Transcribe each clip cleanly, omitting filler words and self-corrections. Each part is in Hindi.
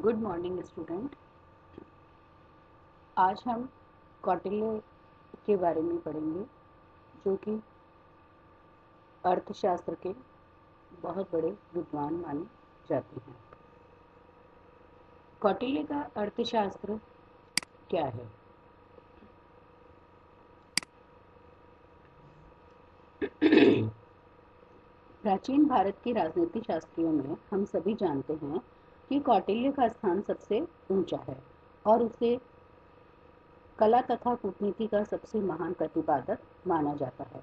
Good morning student. आज हम कौटिल्य के बारे में पढ़ेंगे, जो कि अर्थशास्त्र के बहुत बड़े विद्वान माने जाते हैं। कौटिल्य का अर्थशास्त्र क्या है? प्राचीन भारत के राजनीति शास्त्रियों में हम सभी जानते हैं कि कौटिल्य का स्थान सबसे ऊंचा है और उसे कला तथा कूटनीति का सबसे महान प्रतिपादक माना जाता है।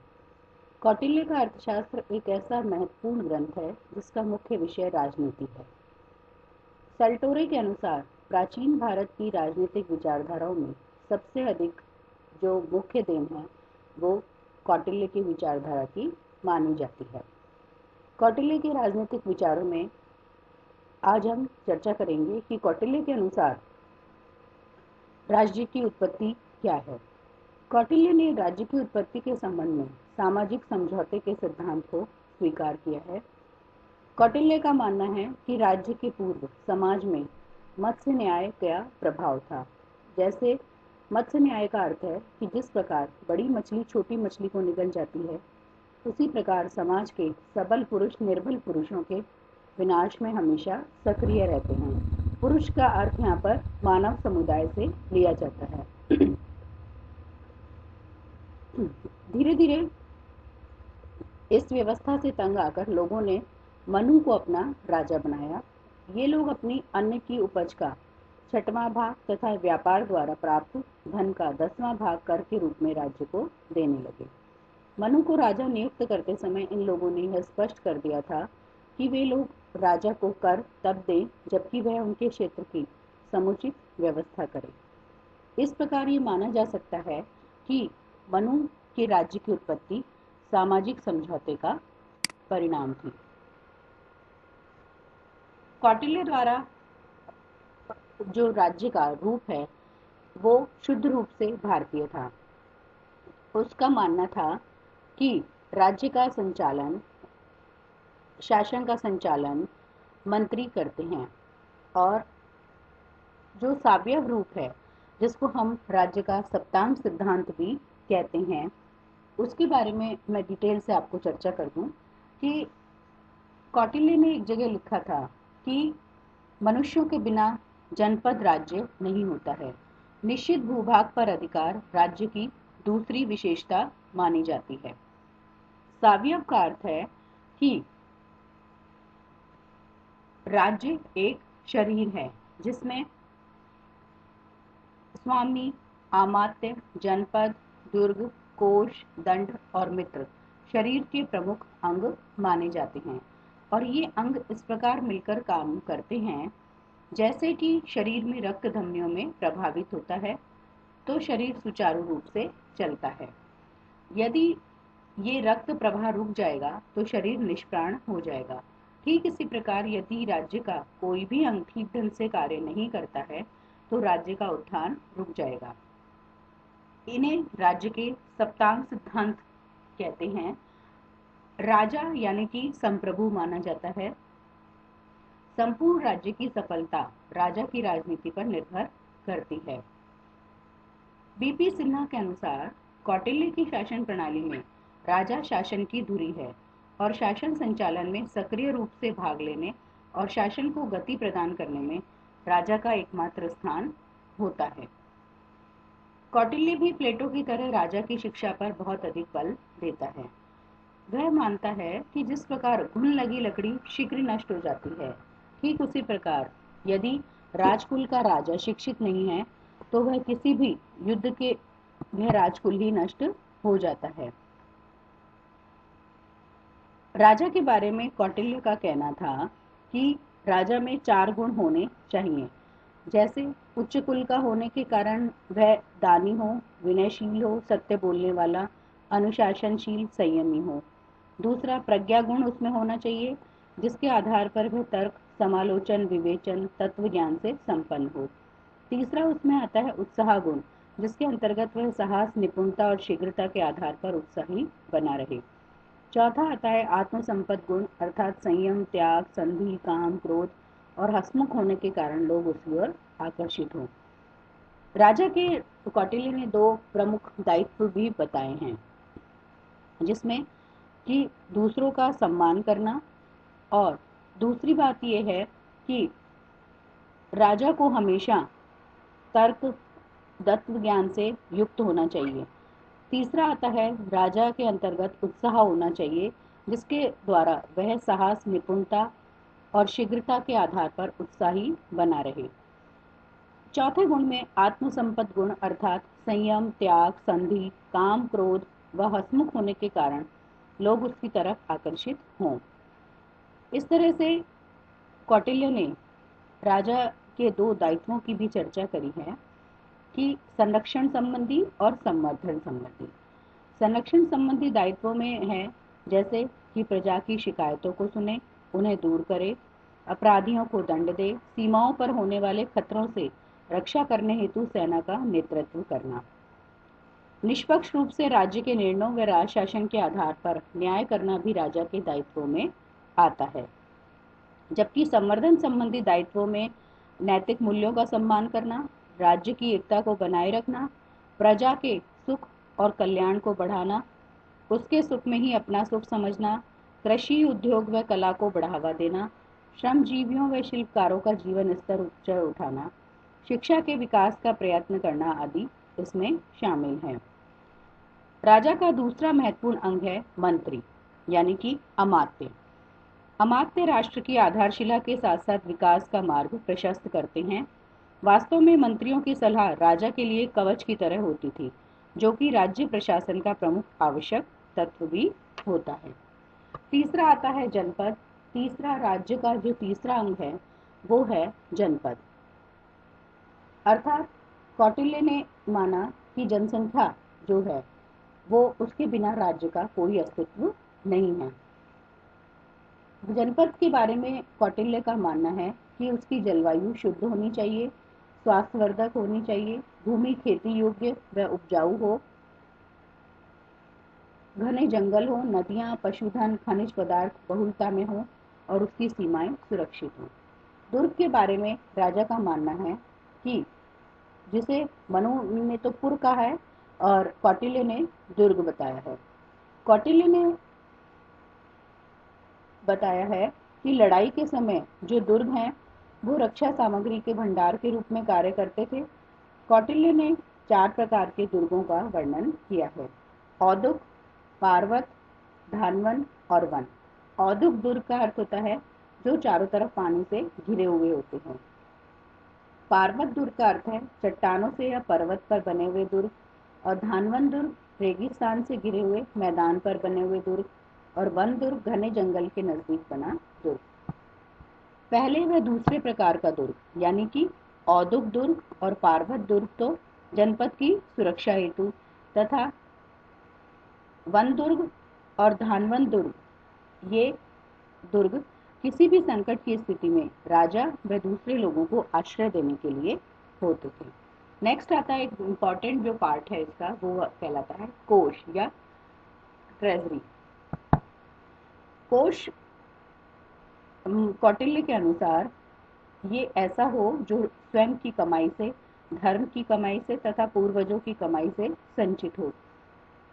कौटिल्य का अर्थशास्त्र एक ऐसा महत्वपूर्ण ग्रंथ है जिसका मुख्य विषय राजनीति है। सल्टोरे के अनुसार प्राचीन भारत की राजनीतिक विचारधाराओं में सबसे अधिक जो मुख्य देन है वो कौटिल्य की विचारधारा की मानी जाती है। कौटिल्य के राजनीतिक विचारों में आज हम चर्चा करेंगे कि कौटिल्य के अनुसार राज्य की उत्पत्ति क्या है। कौटिल्य ने राज्य की उत्पत्ति के संबंध में सामाजिक समझौते के सिद्धांत को स्वीकार किया है। कौटिल्य का मानना है कि राज्य के पूर्व समाज में मत्स्य न्याय का प्रभाव था। जैसे मत्स्य न्याय का अर्थ है कि जिस प्रकार बड़ी मछली छोटी मछली को निगल जाती है, उसी प्रकार समाज के सबल पुरुष निर्बल पुरुषों के विनाश में हमेशा सक्रिय रहते हैं। पुरुष का अर्थ यहाँ पर मानव समुदाय से लिया जाता है। धीरे धीरे इस व्यवस्था से तंग आकर लोगों ने मनु को अपना राजा बनाया। ये लोग अपनी अन्न की उपज का 6वां भाग तथा व्यापार द्वारा प्राप्त धन का 10वां भाग कर के रूप में राज्य को देने लगे। मनु को राजा नियुक्त करते समय इन लोगों ने यह स्पष्ट कर दिया था कि वे लोग राजा को कर तब दें जबकि वह उनके क्षेत्र की समुचित व्यवस्था करे। इस प्रकार ये माना जा सकता है कि मनु के राज्य की उत्पत्ति सामाजिक समझौते का परिणाम थी। कौटिल्य द्वारा जो राज्य का रूप है वो शुद्ध रूप से भारतीय था। उसका मानना था कि राज्य का संचालन, शासन का संचालन मंत्री करते हैं और जो सावयव रूप है जिसको हम राज्य का सप्तांग सिद्धांत भी कहते हैं, उसके बारे में मैं डिटेल से आपको चर्चा कर दूं कि कौटिल्य ने एक जगह लिखा था कि मनुष्यों के बिना जनपद राज्य नहीं होता है। निश्चित भूभाग पर अधिकार राज्य की दूसरी विशेषता मानी जाती है। सावयव का अर्थ है कि राज्य एक शरीर है जिसमें स्वामी, अमात्य, जनपद, दुर्ग, कोष, दंड और मित्र शरीर के प्रमुख अंग माने जाते हैं और ये अंग इस प्रकार मिलकर काम करते हैं जैसे कि शरीर में रक्त धमनियों में प्रभावित होता है तो शरीर सुचारू रूप से चलता है। यदि ये रक्त प्रवाह रुक जाएगा तो शरीर निष्प्राण हो जाएगा। ठीक इसी प्रकार यदि राज्य का कोई भी अंग ठीक ढंग से कार्य नहीं करता है तो राज्य का उत्थान रुक जाएगा। इन्हें राज्य के सप्तांग सिद्धांत कहते हैं। राजा यानी कि संप्रभु माना जाता है। संपूर्ण राज्य की सफलता राजा की राजनीति पर निर्भर करती है। बीपी सिन्हा के अनुसार कौटिल्य की शासन प्रणाली में राजा शासन की धुरी है और शासन संचालन में सक्रिय रूप से भाग लेने और शासन को गति प्रदान करने में राजा का एकमात्र स्थान होता है। कौटिल्य भी प्लेटो की तरह राजा की शिक्षा पर बहुत अधिक बल देता है। वह मानता है कि जिस प्रकार घुन लगी लकड़ी शीघ्र नष्ट हो जाती है, ठीक उसी प्रकार यदि राजकुल का राजा शिक्षित नहीं है तो वह किसी भी युद्ध के वह राजकुल ही नष्ट हो जाता है। राजा के बारे में कौटिल्य का कहना था कि राजा में 4 गुण होने चाहिए। जैसे उच्च कुल का होने के कारण वह दानी हो, विनयशील हो, सत्य बोलने वाला, अनुशासनशील, संयमी हो। दूसरा, प्रज्ञा गुण उसमें होना चाहिए जिसके आधार पर वह तर्क, समालोचन, विवेचन, तत्व ज्ञान से संपन्न हो। तीसरा, उसमें आता है उत्साह गुण जिसके अंतर्गत वह साहस, निपुणता और शीघ्रता के आधार पर उत्साही बना रहे। चौथा आता है आत्मसंपद गुण अर्थात संयम, त्याग, संधि, काम, क्रोध और हंसमुख होने के कारण लोग उसकी ओर आकर्षित हों। राजा के कौटिल्य ने दो प्रमुख दायित्व भी बताए हैं, जिसमें कि दूसरों का सम्मान करना, और दूसरी बात यह है कि राजा को हमेशा तर्क तत्व ज्ञान से युक्त होना चाहिए। तीसरा आता है, राजा के अंतर्गत उत्साह होना चाहिए, जिसके द्वारा वह साहस, निपुणता और शीघ्रता के आधार पर उत्साही बना रहे। चौथे गुण में आत्मसंपद गुण अर्थात संयम, त्याग, संधि, काम, क्रोध व हंसमुख होने के कारण लोग उसकी तरफ आकर्षित हों। इस तरह से कौटिल्य ने राजा के दो दायित्वों की भी चर्चा करी है कि संरक्षण संबंधी और संवर्धन संबंधी। संरक्षण संबंधी दायित्वों में है जैसे कि प्रजा की शिकायतों को सुने, उन्हें दूर करे, अपराधियों को दंड दे, सीमाओं पर होने वाले खतरों से रक्षा करने हेतु सेना का नेतृत्व करना, निष्पक्ष रूप से राज्य के निर्णयों व राज शासन के आधार पर न्याय करना भी राजा के दायित्वों में आता है। जबकि संवर्धन संबंधी दायित्वों में नैतिक मूल्यों का सम्मान करना, राज्य की एकता को बनाए रखना, प्रजा के सुख और कल्याण को बढ़ाना, उसके सुख में ही अपना सुख समझना, कृषि, उद्योग व कला को बढ़ावा देना, श्रमजीवियों व शिल्पकारों का जीवन स्तर ऊंचा उठाना, शिक्षा के विकास का प्रयत्न करना आदि इसमें शामिल है। राजा का दूसरा महत्वपूर्ण अंग है मंत्री, यानी कि अमात्य। अमात्य राष्ट्र की आधारशिला के साथ साथ विकास का मार्ग प्रशस्त करते हैं। वास्तव में मंत्रियों की सलाह राजा के लिए कवच की तरह होती थी, जो कि राज्य प्रशासन का प्रमुख आवश्यक तत्व भी होता है। तीसरा आता है जनपद। तीसरा राज्य का जो तीसरा अंग है वो है जनपद। अर्थात कौटिल्य ने माना कि जनसंख्या जो है वो उसके बिना राज्य का कोई अस्तित्व नहीं है। जनपद के बारे में कौटिल्य का मानना है कि उसकी जलवायु शुद्ध होनी चाहिए, स्वास्थ्यवर्धक होनी चाहिए, भूमि खेती योग्य व उपजाऊ हो, घने जंगल हो, नदियां, पशुधन, खनिज पदार्थ बहुलता में हो और उसकी सीमाएं सुरक्षित हो। दुर्ग के बारे में राजा का मानना है कि जिसे मनु ने तो पुर कहा है और कौटिल्य ने दुर्ग बताया है। कौटिल्य ने बताया है कि लड़ाई के समय जो दुर्ग हैं वो रक्षा सामग्री के भंडार के रूप में कार्य करते थे। कौटिल्य ने 4 प्रकार के दुर्गों का वर्णन किया है: औदुक, पार्वत, धानवन और वन। औदुक दुर्ग का अर्थ होता है जो चारों तरफ पानी से घिरे हुए होते हैं। पार्वत दुर्ग का अर्थ है चट्टानों से या पर्वत पर बने हुए दुर्ग, और धानवन दुर्ग रेगिस्तान से घिरे हुए मैदान पर बने हुए दुर्ग, और वन दुर्ग घने जंगल के नजदीक बना दुर्ग। पहले व दूसरे प्रकार का दुर्ग यानी कि औदुक दुर्ग और पार्वत दुर्ग तो जनपद की सुरक्षा हेतु तथा वन दुर्ग और धानवन दुर्ग ये दुर्ग किसी भी संकट की स्थिति में राजा व दूसरे लोगों को आश्रय देने के लिए होते थे। नेक्स्ट आता है एक इम्पॉर्टेंट जो पार्ट है इसका, वो कहलाता है कोष या ट्रेजरी। कोष कौटिल्य के अनुसार ये ऐसा हो जो स्वयं की कमाई से, धर्म की कमाई से तथा पूर्वजों की कमाई से संचित हो।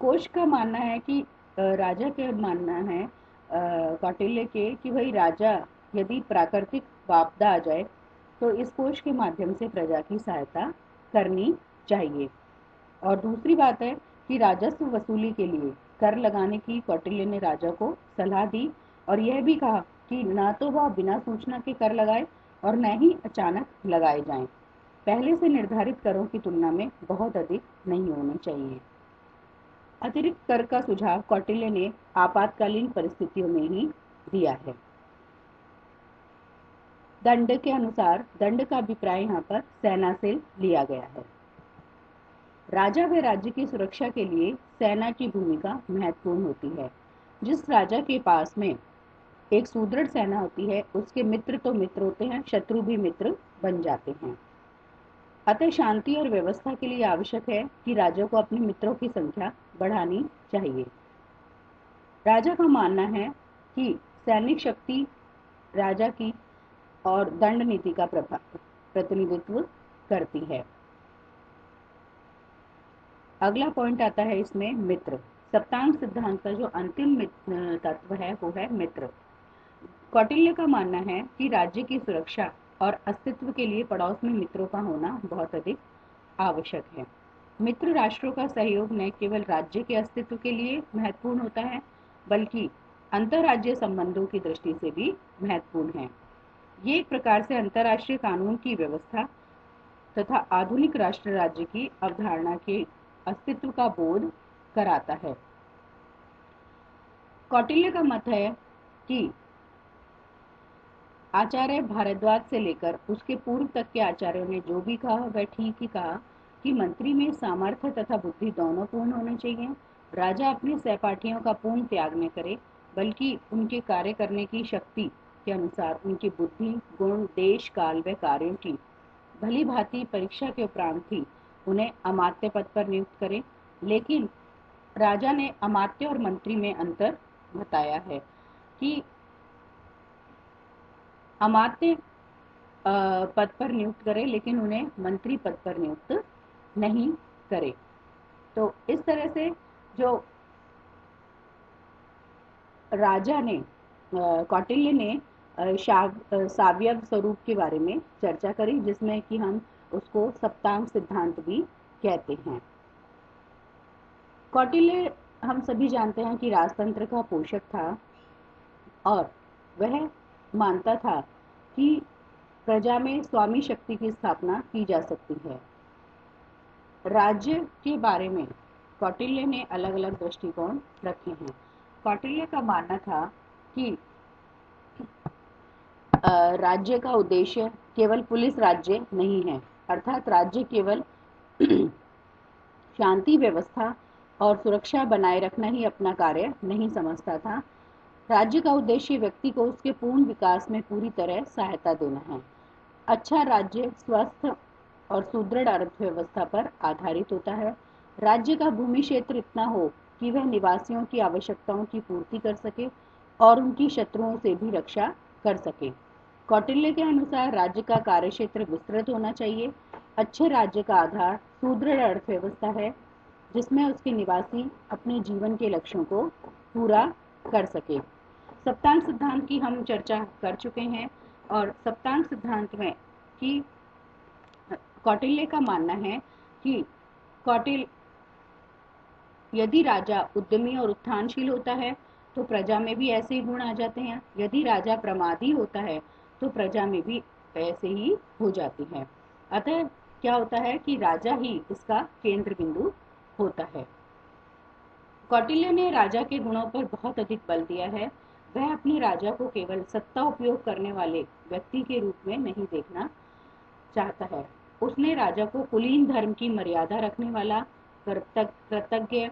कोष का मानना है कि राजा के मानना है कौटिल्य के कि भाई राजा यदि प्राकृतिक आपदा आ जाए तो इस कोष के माध्यम से प्रजा की सहायता करनी चाहिए। और दूसरी बात है कि राजस्व वसूली के लिए कर लगाने की कौटिल्य ने राजा को सलाह दी और यह भी कहा कि न तो वह बिना सूचना के कर लगाए और न ही अचानक लगाए जाएं। पहले से निर्धारित करों की तुलना में बहुत अधिक नहीं होने चाहिए। अतिरिक्त कर का सुझाव कौटिल्य ने आपातकालीन परिस्थितियों में ही दिया है। दंड के अनुसार दंड का अभिप्राय यहाँ पर सेना से लिया गया है। राजा व राज्य की सुरक्षा के लिए सेना की भूमिका महत्वपूर्ण होती है। जिस राजा के पास में एक सुदृढ़ सेना होती है उसके मित्र तो मित्र होते हैं, शत्रु भी मित्र बन जाते हैं। अतः शांति और व्यवस्था के लिए आवश्यक है कि राजा को अपने मित्रों की संख्या बढ़ानी चाहिए। राजा का मानना है कि सैनिक शक्ति राजा की और दंड नीति का प्रतिनिधित्व करती है। अगला पॉइंट आता है इसमें मित्र। सप्तांग सिद्धांत का जो अंतिम तत्व है वो है मित्र। कौटिल्य का मानना है कि राज्य की सुरक्षा और अस्तित्व के लिए पड़ोस में मित्रों का होना बहुत अधिक आवश्यक है। मित्र राष्ट्रों का सहयोग न केवल राज्य के अस्तित्व के लिए महत्वपूर्ण होता है बल्कि अंतर्राज्यीय संबंधों की दृष्टि से भी महत्वपूर्ण है। ये एक प्रकार से अंतर्राष्ट्रीय कानून की व्यवस्था तथा आधुनिक राष्ट्र राज्य की अवधारणा के अस्तित्व का बोध कराता है। कौटिल्य का मत है कि आचार्य भारद्वाज से लेकर उसके पूर्व तक के आचार्यों ने जो भी कहा वह ठीक ही कहा कि मंत्री में सामर्थ्य तथा बुद्धि दोनों पूर्ण होने चाहिए। राजा अपने सहपाठियों का पूर्ण त्याग न करे बल्कि उनके कार्य करने की शक्ति के अनुसार उनकी बुद्धि, गुण, देश, काल व कार्यों की भली भांति परीक्षा के उपरांत ही उन्हें अमात्य पद पर नियुक्त करे। लेकिन राजा ने अमात्य और मंत्री में अंतर बताया है कि अमात्य पद पर नियुक्त करे लेकिन उन्हें मंत्री पद पर नियुक्त नहीं करे। तो इस तरह से जो राजा ने कौटिल्य ने सावयव स्वरूप के बारे में चर्चा करी, जिसमें कि हम उसको सप्तांग सिद्धांत भी कहते हैं। कौटिल्य हम सभी जानते हैं कि राजतंत्र का पोषक था और वह मानता था कि प्रजा में स्वामी शक्ति की स्थापना की जा सकती है। राज्य के बारे में कौटिल्य ने अलग अलग दृष्टिकोण रखे हैं। कौटिल्य का मानना था कि राज्य का उद्देश्य केवल पुलिस राज्य नहीं है, अर्थात राज्य केवल शांति व्यवस्था और सुरक्षा बनाए रखना ही अपना कार्य नहीं समझता था। राज्य का उद्देश्य व्यक्ति को उसके पूर्ण विकास में पूरी तरह सहायता देना है। अच्छा राज्य स्वस्थ और सुदृढ़ अर्थव्यवस्था पर आधारित होता है। राज्य का भूमि क्षेत्र इतना हो कि वह निवासियों की आवश्यकताओं की पूर्ति कर सके और उनकी शत्रुओं से भी रक्षा कर सके। कौटिल्य के अनुसार राज्य का कार्यक्षेत्र विस्तृत होना चाहिए। अच्छे राज्य का आधार सुदृढ़ अर्थव्यवस्था है जिसमें उसके निवासी अपने जीवन के लक्ष्यों को पूरा कर सके। सप्तांग सिद्धांत की हम चर्चा कर चुके हैं और सप्तांग सिद्धांत में कि कौटिल्य का मानना है कि यदि राजा उद्यमी और उत्थानशील होता है तो प्रजा में भी ऐसे ही गुण आ जाते हैं। यदि राजा प्रमादी होता है तो प्रजा में भी ऐसे ही हो जाती है। अतः क्या होता है कि राजा ही इसका केंद्र बिंदु होता है। कौटिल्य ने राजा के गुणों पर बहुत अधिक बल दिया है। वह अपने राजा को केवल सत्ता उपयोग करने वाले व्यक्ति के रूप में नहीं देखना चाहता है। उसने राजा को कुलीन धर्म की मर्यादा रखने वाला, कृतज्ञ,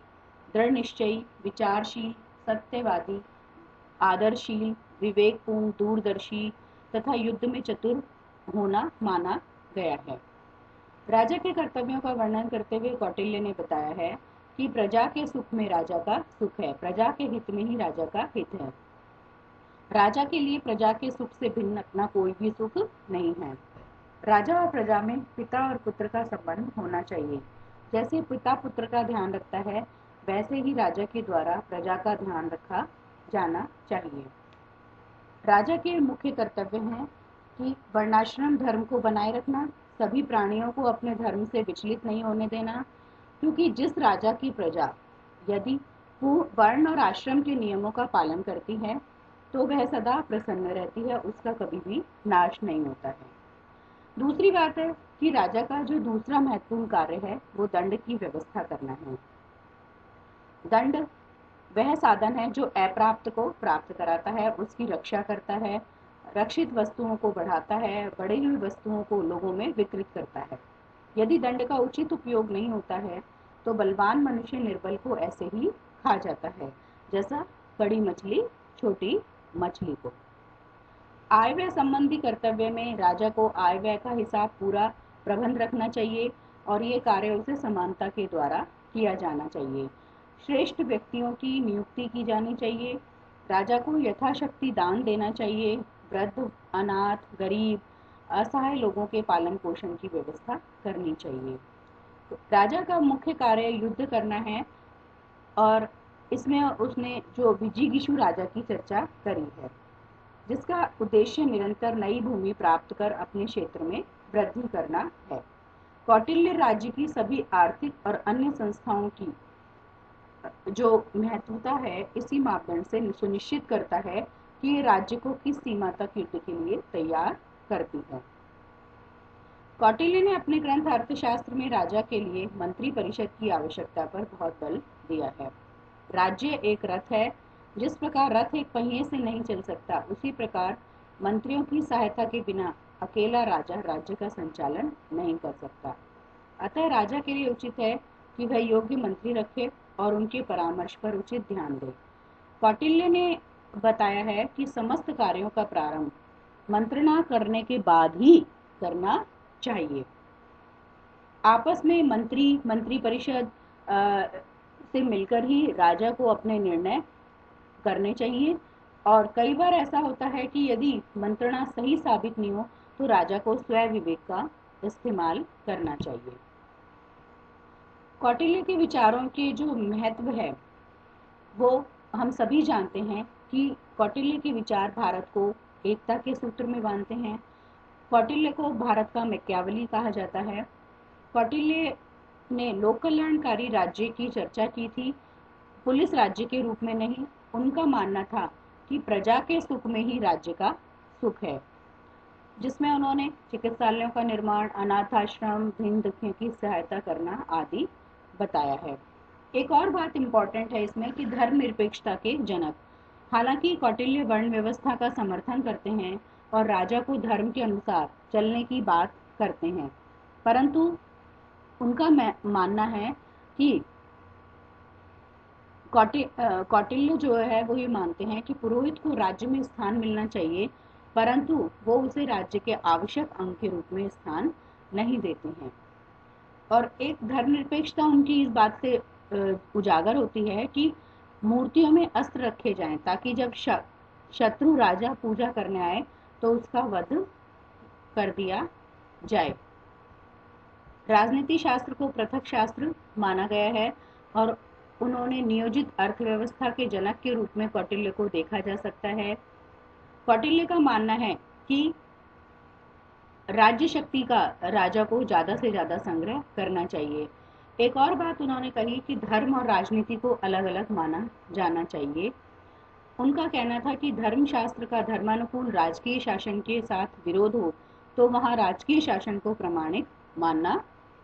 दृढ़ निश्चयी, विचारशील, सत्यवादी, आदरशील, विवेकपूर्ण, दूरदर्शी तथा युद्ध में चतुर होना माना गया है। राजा के कर्तव्यों का वर्णन करते हुए कौटिल्य ने बताया है कि प्रजा के सुख में राजा का सुख है, प्रजा के हित में ही राजा का हित है। राजा के लिए प्रजा के सुख से भिन्न अपना कोई भी सुख नहीं है। राजा और प्रजा में पिता और पुत्र का संबंध होना चाहिए। जैसे पिता पुत्र का ध्यान रखता है वैसे ही राजा के द्वारा प्रजा का ध्यान रखा जाना चाहिए। राजा के मुख्य कर्तव्य हैं कि वर्णाश्रम धर्म को बनाए रखना, सभी प्राणियों को अपने धर्म से विचलित नहीं होने देना, क्योंकि जिस राजा की प्रजा यदि वर्ण और आश्रम के नियमों का पालन करती है तो वह सदा प्रसन्न रहती है, उसका कभी भी नाश नहीं होता है। दूसरी बात है कि राजा का जो दूसरा महत्वपूर्ण कार्य है वो दंड की व्यवस्था करना है। दंड वह साधन है जो अप्राप्त को प्राप्त कराता है, उसकी रक्षा करता है, रक्षित वस्तुओं को बढ़ाता है, बढ़ी हुई वस्तुओं को लोगों में वितरित करता है। यदि दंड का उचित उपयोग नहीं होता है तो बलवान मनुष्य निर्बल को ऐसे ही खा जाता है, जैसा बड़ी मछली छोटी मछली को। आय व्यय संबंधी कर्तव्य में राजा को आय व्यय का हिसाब पूरा प्रबंध रखना चाहिए और ये कार्य उसे समानता के द्वारा किया जाना चाहिए। श्रेष्ठ व्यक्तियों की नियुक्ति की जानी चाहिए। राजा को यथाशक्ति दान देना चाहिए। वृद्ध अनाथ, गरीब, असहाय लोगों के पालन पोषण की व्यवस्था करनी चाहिए। राजा का मुख्य कार्य युद्ध करना है और इसमें उसने जो विजिगीषु राजा की चर्चा करी है, जिसका उद्देश्य निरंतर नई भूमि प्राप्त कर अपने क्षेत्र में वृद्धि करना है। कौटिल्य राज्य की सभी आर्थिक और अन्य संस्थाओं की जो महत्वता है इसी मापदंड से सुनिश्चित करता है कि ये राज्य को किस सीमा तक युद्ध के लिए तैयार करती है। कौटिल्य ने अपने ग्रंथ अर्थशास्त्र में राजा के लिए मंत्री परिषद की आवश्यकता पर बहुत बल दिया है। राज्य एक रथ है, जिस प्रकार रथ एक पहिए से नहीं चल सकता, उसी प्रकार मंत्रियों की सहायता के बिना अकेला राजा राज्य का संचालन नहीं कर सकता। अतः राजा के लिए उचित है कि वह योग्य मंत्री रखे और उनके परामर्श पर उचित ध्यान दे। कौटिल्य ने बताया है कि समस्त कार्यों का प्रारंभ मंत्रणा करने के बाद ही करना चाहिए। आपस में मंत्री परिषद से मिलकर ही राजा को अपने निर्णय करने चाहिए। और कई बार ऐसा होता है कि यदि मंत्रणा सही साबित नहीं हो तो राजा को स्वयं विवेक का इस्तेमाल करना चाहिए। कौटिल्य के विचारों के जो महत्व है वो हम सभी जानते हैं कि कौटिल्य के विचार भारत को एकता के सूत्र में बांधते हैं। कौटिल्य को भारत का मैकियावेली कहा जाता है। कौटिल्य ने लोक कल्याणकारी राज्य की चर्चा की थी, पुलिस राज्य के रूप में नहीं। उनका मानना था कि प्रजा के सुख में ही राज्य का सुख है, जिसमें उन्होंने चिकित्सालयों का निर्माण, अनाथ आश्रम, दीन दुखियों की सहायता करना आदि बताया है। एक और बात इम्पोर्टेंट है इसमें कि धर्मनिरपेक्षता के जनक। हालांकि कौटिल्य वर्ण व्यवस्था का समर्थन करते हैं और राजा को धर्म के अनुसार चलने की बात करते हैं, परंतु उनका मानना है कि कौटिल्य जो है वो ये मानते हैं कि पुरोहित को राज्य में स्थान मिलना चाहिए, परंतु वो उसे राज्य के आवश्यक अंग के रूप में स्थान नहीं देते हैं। और एक धर्मनिरपेक्षता उनकी इस बात से उजागर होती है कि मूर्तियों में अस्त्र रखे जाएं ताकि जब शत्रु राजा पूजा करने आए तो उसका वध कर दिया जाए। राजनीति शास्त्र को पृथक शास्त्र माना गया है और उन्होंने नियोजित अर्थव्यवस्था के जनक के रूप में कौटिल्य को देखा जा सकता है। कौटिल्य का मानना है कि राज्य शक्ति का राजा को ज्यादा से ज्यादा संग्रह करना चाहिए। एक और बात उन्होंने कही कि धर्म और राजनीति को अलग अलग माना जाना चाहिए। उनका कहना था कि धर्मशास्त्र का धर्मानुकूल राजकीय शासन के साथ विरोध हो तो वहां राजकीय शासन को प्रमाणिक मानना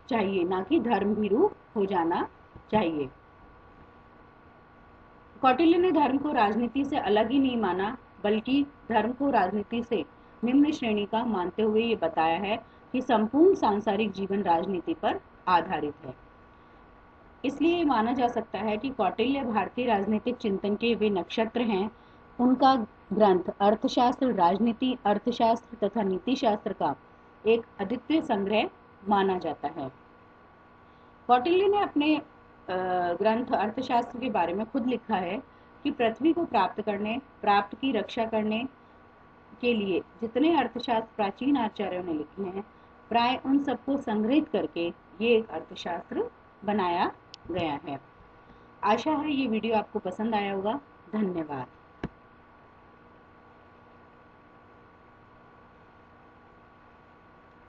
चाहिए, ना कि धर्म भीरू हो जाना चाहिए। कौटिल्य ने धर्म को राजनीति से अलग ही नहीं माना, बल्कि धर्म को राजनीति से निम्न श्रेणी का मानते हुए ये बताया है कि संपूर्ण सांसारिक जीवन राजनीति पर आधारित है। इसलिए माना जा सकता है कि कौटिल्य भारतीय राजनीतिक चिंतन के वे नक्षत्र हैं। उनका ग्रंथ अर्थशास्त्र राजनीति, अर्थशास्त्र तथा नीति शास्त्र का एक अद्वितीय संग्रह माना जाता है। कौटिल्य ने अपने ग्रंथ अर्थशास्त्र के बारे में खुद लिखा है कि पृथ्वी को प्राप्त की रक्षा करने के लिए जितने अर्थशास्त्र प्राचीन आचार्यों ने लिखे हैं, प्राय उन सबको संग्रहित करके ये एक अर्थशास्त्र बनाया गया है। आशा है ये वीडियो आपको पसंद आया होगा। धन्यवाद।